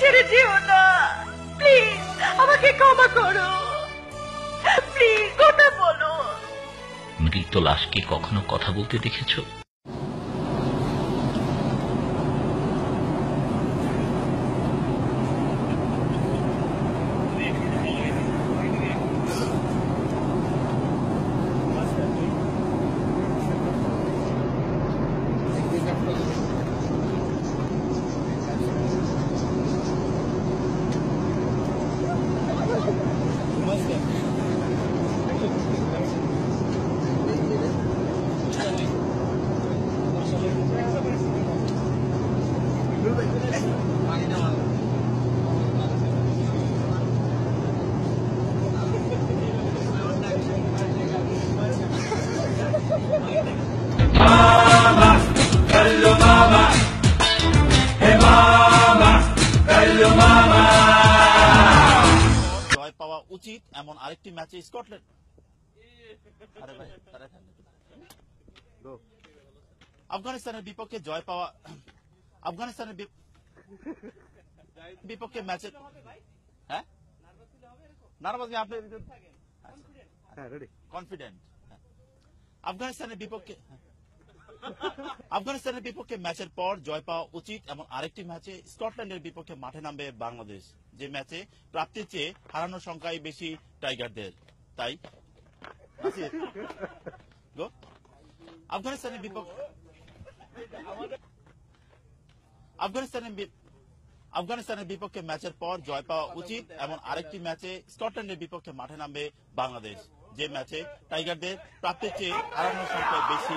ছেড়ে যেও না, প্লিজ আমাকে ক্ষমা করো, প্লিজ কথা বলো। মৃত লাশকে কখনো কথা বলতে দেখেছো? জয় পাওয়া উচিত এমন আরেকটি ম্যাচে স্কটল্যান্ড আফগানিস্তানের বিপক্ষে জয় পাওয়া আফগানিস্তানের বিপক্ষে ম্যাচে হ্যাঁ নার্ভাস আপনি কনফিডেন্ট আফগানিস্তানের বিপক্ষে ম্যাচের পর জয় পাওয়া উচিত এমন আরেকটি ম্যাচে স্কটল্যান্ডের বিপক্ষে মাঠে নামবে বাংলাদেশ, যে ম্যাচে প্রাপ্তির চেয়ে হারানোর সংখ্যাই বেশি টাইগারদের। তাই আফগানিস্তানের বিপক্ষে ম্যাচের পর জয় পাওয়া উচিত এমন আরেকটি ম্যাচে স্কটল্যান্ডের বিপক্ষে মাঠে নামবে বাংলাদেশ, যে ম্যাচে টাইগারদের প্রাপ্তির চেয়ে হারানোর সংখ্যায় বেশি